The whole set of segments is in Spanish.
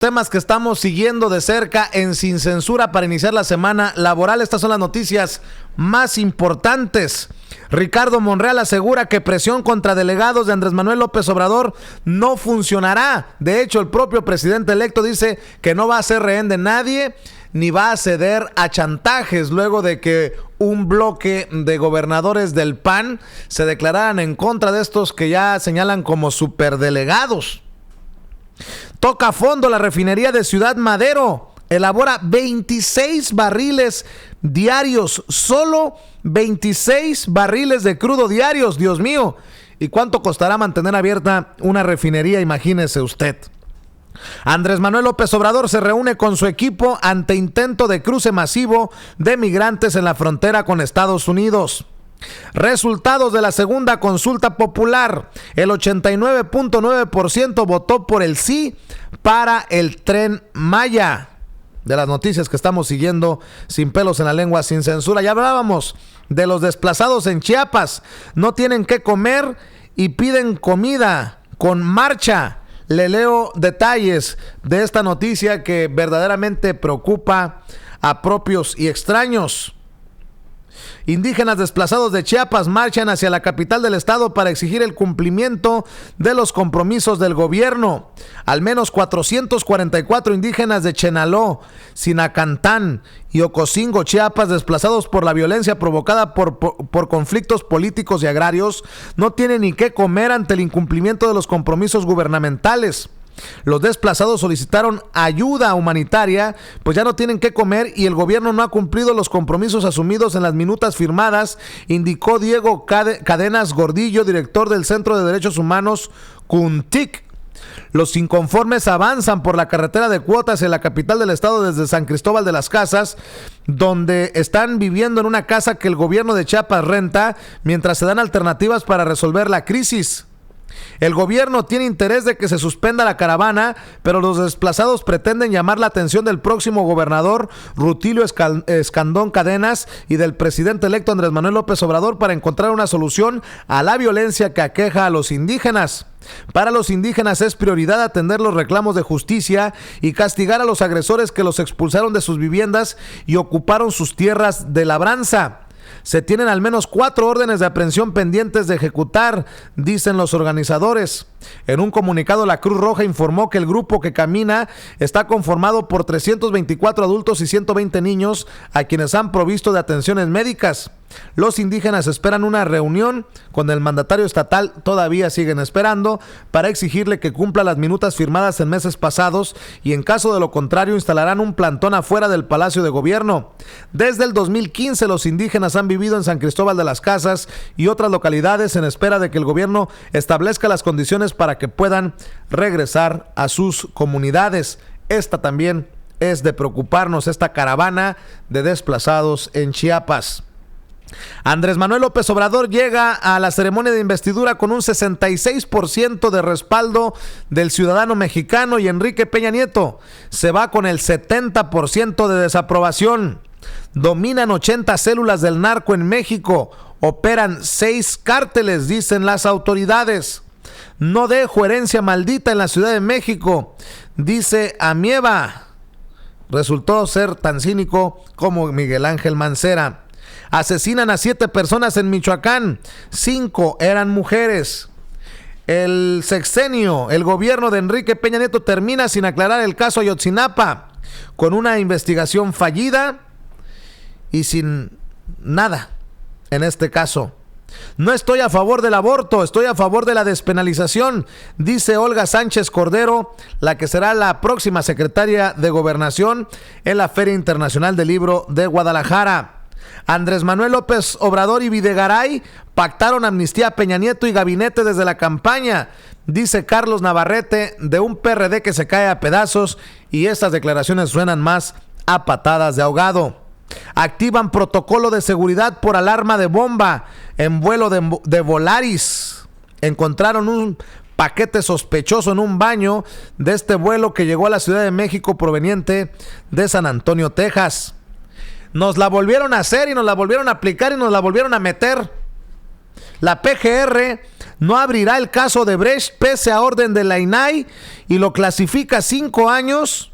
Temas que estamos siguiendo de cerca en Sin Censura para iniciar la semana laboral. Estas son las noticias más importantes. Ricardo Monreal asegura que presión contra delegados de Andrés Manuel López Obrador no funcionará. De hecho, el propio presidente electo dice que no va a ser rehén de nadie ni va a ceder a chantajes luego de que un bloque de gobernadores del PAN se declararan en contra de estos que ya señalan como superdelegados. Toca a fondo la refinería de Ciudad Madero. Elabora 26 barriles diarios. Solo 26 barriles de crudo diarios. Dios mío. ¿Y cuánto costará mantener abierta una refinería? Imagínese usted. Andrés Manuel López Obrador se reúne con su equipo ante intento de cruce masivo de migrantes en la frontera con Estados Unidos. Resultados de la segunda consulta popular. El 89.9% votó por el sí para el Tren Maya. De las noticias que estamos siguiendo sin pelos en la lengua, sin censura. Ya hablábamos de los desplazados en Chiapas. No tienen qué comer y piden comida con marcha. Le leo detalles de esta noticia que verdaderamente preocupa a propios y extraños. Indígenas desplazados de Chiapas marchan hacia la capital del estado para exigir el cumplimiento de los compromisos del gobierno. Al menos 444 indígenas de Chenaló, Sinacantán y Ocosingo, Chiapas, desplazados por la violencia provocada por conflictos políticos y agrarios, no tienen ni qué comer ante el incumplimiento de los compromisos gubernamentales. Los desplazados solicitaron ayuda humanitaria, pues ya no tienen qué comer y el gobierno no ha cumplido los compromisos asumidos en las minutas firmadas, indicó Diego Cadenas Gordillo, director del Centro de Derechos Humanos CUNTIC. Los inconformes avanzan por la carretera de Cuotas en la capital del estado desde San Cristóbal de las Casas, donde están viviendo en una casa que el gobierno de Chiapas renta, mientras se dan alternativas para resolver la crisis. El gobierno tiene interés de que se suspenda la caravana, pero los desplazados pretenden llamar la atención del próximo gobernador Rutilio Escandón Cadenas y del presidente electo Andrés Manuel López Obrador para encontrar una solución a la violencia que aqueja a los indígenas. Para los indígenas es prioridad atender los reclamos de justicia y castigar a los agresores que los expulsaron de sus viviendas y ocuparon sus tierras de labranza. Se tienen al menos 4 órdenes de aprehensión pendientes de ejecutar, dicen los organizadores. En un comunicado, la Cruz Roja informó que el grupo que camina está conformado por 324 adultos y 120 niños a quienes han provisto de atenciones médicas. Los indígenas esperan una reunión con el mandatario estatal, todavía siguen esperando, para exigirle que cumpla las minutas firmadas en meses pasados y en caso de lo contrario instalarán un plantón afuera del Palacio de Gobierno. Desde el 2015 los indígenas han vivido en San Cristóbal de las Casas y otras localidades en espera de que el gobierno establezca las condiciones para que puedan regresar a sus comunidades. Esta también es de preocuparnos, esta caravana de desplazados en Chiapas. Andrés Manuel López Obrador llega a la ceremonia de investidura con un 66% de respaldo del ciudadano mexicano y Enrique Peña Nieto se va con el 70% de desaprobación. Dominan 80 células del narco en México, operan 6 cárteles, dicen las autoridades. No dejo herencia maldita en la Ciudad de México, dice Amieva. Resultó ser tan cínico como Miguel Ángel Mancera. Asesinan a 7 personas en Michoacán, 5 eran mujeres. El sexenio, el gobierno de Enrique Peña Nieto termina sin aclarar el caso Ayotzinapa, con una investigación fallida y sin nada en este caso. No estoy a favor del aborto, estoy a favor de la despenalización, dice Olga Sánchez Cordero, la que será la próxima secretaria de Gobernación en la Feria Internacional del Libro de Guadalajara. Andrés Manuel López Obrador y Videgaray pactaron amnistía a Peña Nieto y gabinete desde la campaña, dice Carlos Navarrete, de un PRD que se cae a pedazos, y estas declaraciones suenan más a patadas de ahogado. Activan protocolo de seguridad por alarma de bomba en vuelo de Volaris. Encontraron un paquete sospechoso en un baño de este vuelo que llegó a la Ciudad de México proveniente de San Antonio, Texas. Nos la volvieron a hacer y nos la volvieron a aplicar y nos la volvieron a meter. La PGR no abrirá el caso de Brecht pese a orden de la INAI y lo clasifica 5 años.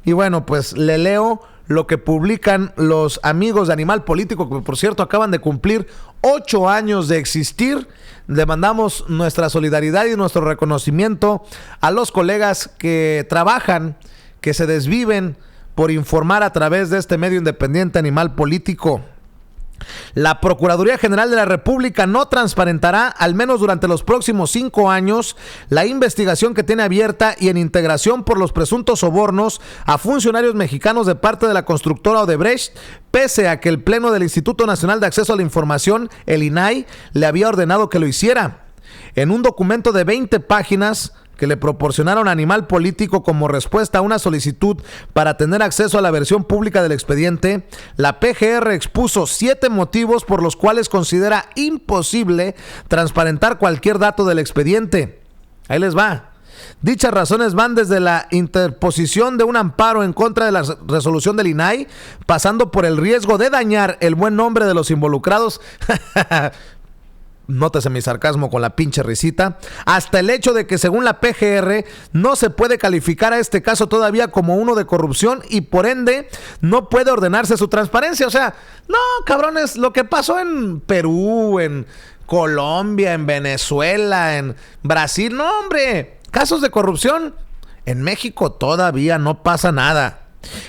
Y bueno, pues le leo lo que publican los amigos de Animal Político, que por cierto acaban de cumplir 8 años de existir. Le mandamos nuestra solidaridad y nuestro reconocimiento a los colegas que trabajan, que se desviven por informar a través de este medio independiente Animal Político. La Procuraduría General de la República no transparentará, al menos durante los próximos 5 años, la investigación que tiene abierta y en integración por los presuntos sobornos a funcionarios mexicanos de parte de la constructora Odebrecht, pese a que el Pleno del Instituto Nacional de Acceso a la Información, el INAI, le había ordenado que lo hiciera. En un documento de 20 páginas que le proporcionaron a Animal Político como respuesta a una solicitud para tener acceso a la versión pública del expediente, la PGR expuso 7 motivos por los cuales considera imposible transparentar cualquier dato del expediente. Ahí les va. Dichas razones van desde la interposición de un amparo en contra de la resolución del INAI, pasando por el riesgo de dañar el buen nombre de los involucrados. Nótese mi sarcasmo con la pinche risita. Hasta el hecho de que según la PGR no se puede calificar a este caso todavía como uno de corrupción y por ende no puede ordenarse su transparencia. O sea, no, cabrones, lo que pasó en Perú, en Colombia, en Venezuela, en Brasil, no, hombre, casos de corrupción. En México todavía no pasa nada.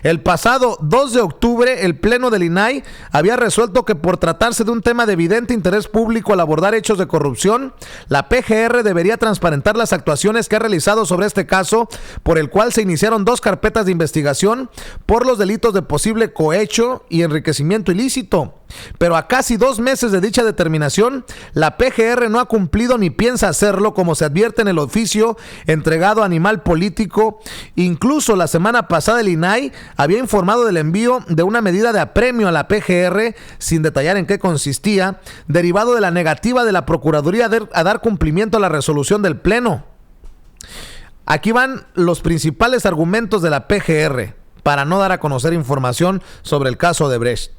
El pasado 2 de octubre, el Pleno del INAI había resuelto que por tratarse de un tema de evidente interés público al abordar hechos de corrupción, la PGR debería transparentar las actuaciones que ha realizado sobre este caso, por el cual se iniciaron 2 carpetas de investigación por los delitos de posible cohecho y enriquecimiento ilícito. Pero a casi 2 meses de dicha determinación, la PGR no ha cumplido ni piensa hacerlo, como se advierte en el oficio entregado a Animal Político. Incluso la semana pasada el INAI había informado del envío de una medida de apremio a la PGR, sin detallar en qué consistía, derivado de la negativa de la Procuraduría a dar cumplimiento a la resolución del Pleno. Aquí van los principales argumentos de la PGR para no dar a conocer información sobre el caso de Brecht.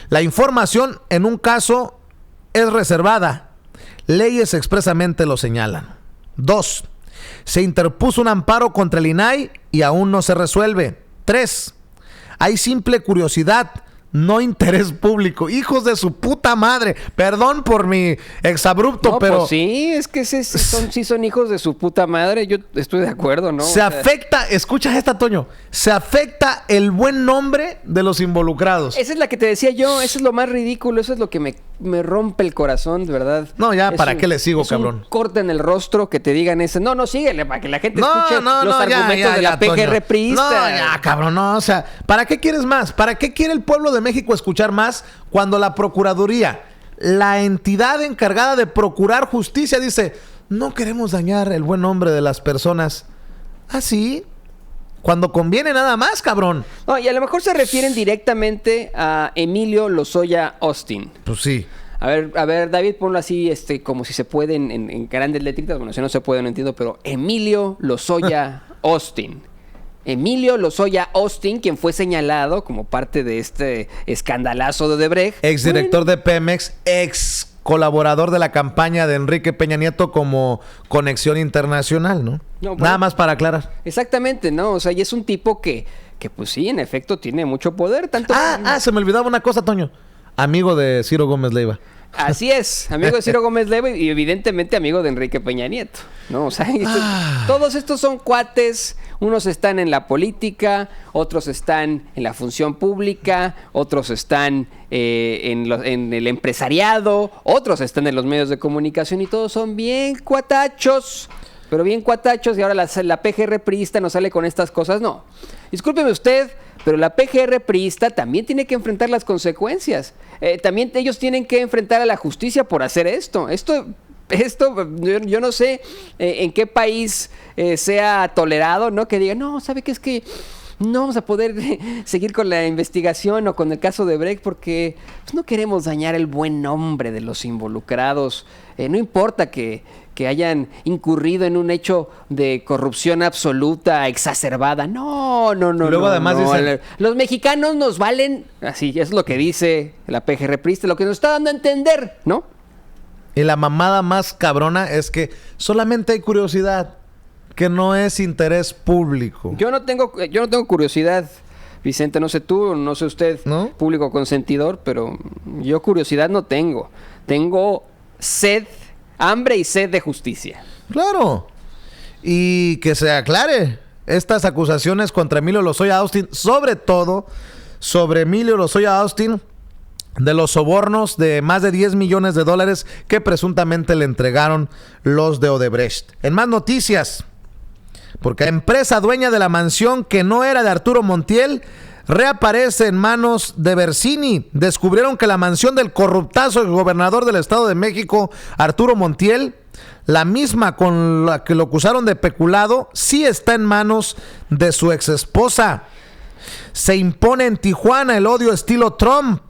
La información en un caso es reservada. Leyes expresamente lo señalan. 2. Se interpuso un amparo contra el INAI y aún no se resuelve. 3. Hay simple curiosidad, no interés público. Hijos de su puta madre. Perdón por mi exabrupto, no, pero... Pues sí, es que sí son hijos de su puta madre. Yo estoy de acuerdo, ¿no? Se afecta, escucha esta, Toño. Se afecta el buen nombre de los involucrados. Esa es la que te decía yo. Eso es lo más ridículo. Eso es lo que me rompe el corazón, de verdad. No, ya, ¿para qué le sigo, cabrón? Un corte en el rostro que te digan ese. No, síguele, para que la gente escuche los argumentos ya, de la PGR priista. No, ya, cabrón, no. O sea, ¿para qué quieres más? ¿Para qué quiere el pueblo de México escuchar más cuando la Procuraduría, la entidad encargada de procurar justicia, dice, no queremos dañar el buen nombre de las personas? ¿Así? Cuando conviene nada más, cabrón. No, y a lo mejor se refieren directamente a Emilio Lozoya Austin. Pues sí. A ver, David, ponlo así, como si se puede en grandes letritas. Bueno, si no se puede, no entiendo, pero Emilio Lozoya Austin. Emilio Lozoya Austin, quien fue señalado como parte de este escandalazo de Odebrecht. Exdirector de Pemex, ex colaborador de la campaña de Enrique Peña Nieto como Conexión Internacional, ¿no? Nada más para aclarar. Exactamente, ¿no? O sea, y es un tipo que pues sí, en efecto, tiene mucho poder. Se me olvidaba una cosa, Toño. Amigo de Ciro Gómez Leiva. Así es, amigo de Ciro Gómez Leiva y evidentemente amigo de Enrique Peña Nieto, ¿no? O sea, todos estos son cuates, unos están en la política, otros están en la función pública, otros están en el empresariado, otros están en los medios de comunicación y todos son bien cuatachos. Pero bien cuatachos, y ahora la PGR priista nos sale con estas cosas. No, discúlpeme usted, pero la PGR priista también tiene que enfrentar las consecuencias. También ellos tienen que enfrentar a la justicia por hacer esto. Esto yo no sé en qué país sea tolerado, ¿no? Que digan, no, ¿sabe qué? Es que no vamos a poder seguir con la investigación o con el caso de Brecht porque pues, no queremos dañar el buen nombre de los involucrados. No importa que hayan incurrido en un hecho de corrupción absoluta, exacerbada. No. Luego además dicen, los mexicanos nos valen, así es lo que dice la PGR priista, lo que nos está dando a entender, ¿no? Y la mamada más cabrona es que solamente hay curiosidad, que no es interés público. Yo no tengo curiosidad, Vicente, no sé tú, no sé usted, ¿no? Público consentidor, pero yo curiosidad no tengo. Tengo sed, hambre y sed de justicia. Claro. Y que se aclare estas acusaciones contra Emilio Lozoya Austin, sobre todo sobre Emilio Lozoya Austin, de los sobornos de más de 10 millones de dólares que presuntamente le entregaron los de Odebrecht. En más noticias, porque la empresa dueña de la mansión que no era de Arturo Montiel reaparece en manos de Bersini. Descubrieron que la mansión del corruptazo gobernador del Estado de México, Arturo Montiel, la misma con la que lo acusaron de peculado, sí está en manos de su exesposa. Se impone en Tijuana el odio estilo Trump.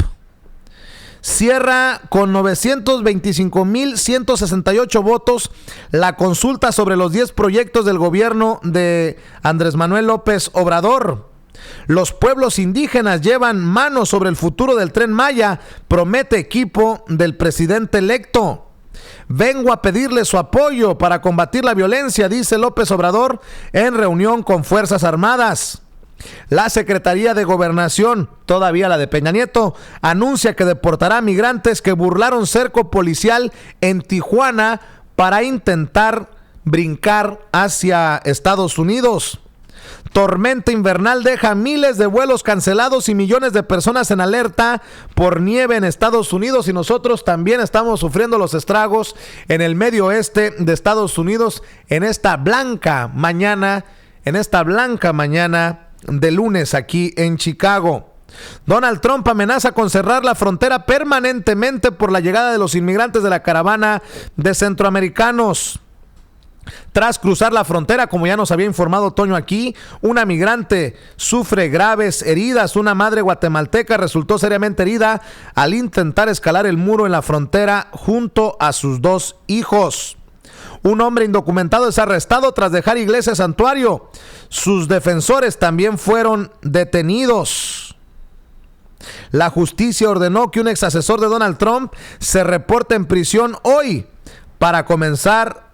Cierra con 925,168 votos la consulta sobre los 10 proyectos del gobierno de Andrés Manuel López Obrador. Los pueblos indígenas llevan mano sobre el futuro del Tren Maya, promete equipo del presidente electo. Vengo a pedirle su apoyo para combatir la violencia, dice López Obrador en reunión con Fuerzas Armadas. La Secretaría de Gobernación, todavía la de Peña Nieto, anuncia que deportará a migrantes que burlaron cerco policial en Tijuana para intentar brincar hacia Estados Unidos. Tormenta invernal deja miles de vuelos cancelados y millones de personas en alerta por nieve en Estados Unidos, y nosotros también estamos sufriendo los estragos en el medio oeste de Estados Unidos en esta blanca mañana de lunes aquí en Chicago. Donald Trump amenaza con cerrar la frontera permanentemente por la llegada de los inmigrantes de la caravana de centroamericanos. Tras cruzar la frontera, como ya nos había informado Toño aquí, una migrante sufre graves heridas. Una madre guatemalteca resultó seriamente herida al intentar escalar el muro en la frontera junto a sus 2 hijos. Un hombre indocumentado es arrestado tras dejar iglesia santuario. Sus defensores también fueron detenidos. La justicia ordenó que un ex asesor de Donald Trump se reporte en prisión hoy para comenzar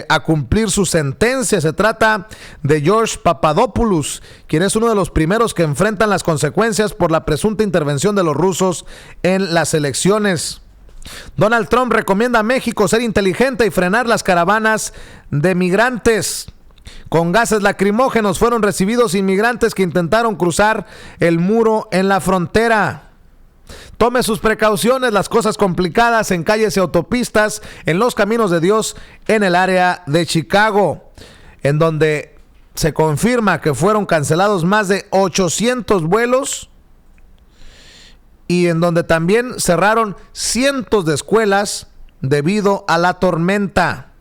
a cumplir su sentencia. Se trata de George Papadopoulos, quien es uno de los primeros que enfrentan las consecuencias por la presunta intervención de los rusos en las elecciones. Donald Trump recomienda a México ser inteligente y frenar las caravanas de migrantes. Con gases lacrimógenos fueron recibidos inmigrantes que intentaron cruzar el muro en la frontera. Tome sus precauciones, las cosas complicadas en calles y autopistas, en los caminos de Dios, en el área de Chicago, en donde se confirma que fueron cancelados más de 800 vuelos y en donde también cerraron cientos de escuelas debido a la tormenta.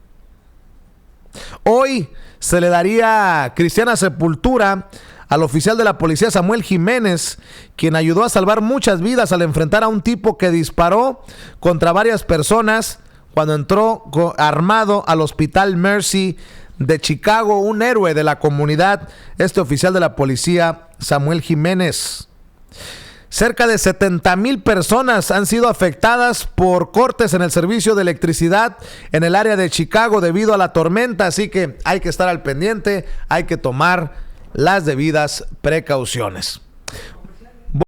Hoy se le daría cristiana sepultura al oficial de la policía Samuel Jiménez, quien ayudó a salvar muchas vidas al enfrentar a un tipo que disparó contra varias personas cuando entró armado al hospital Mercy de Chicago, un héroe de la comunidad, este oficial de la policía Samuel Jiménez. Cerca de 70,000 personas han sido afectadas por cortes en el servicio de electricidad en el área de Chicago debido a la tormenta, así que hay que estar al pendiente, hay que tomar las debidas precauciones.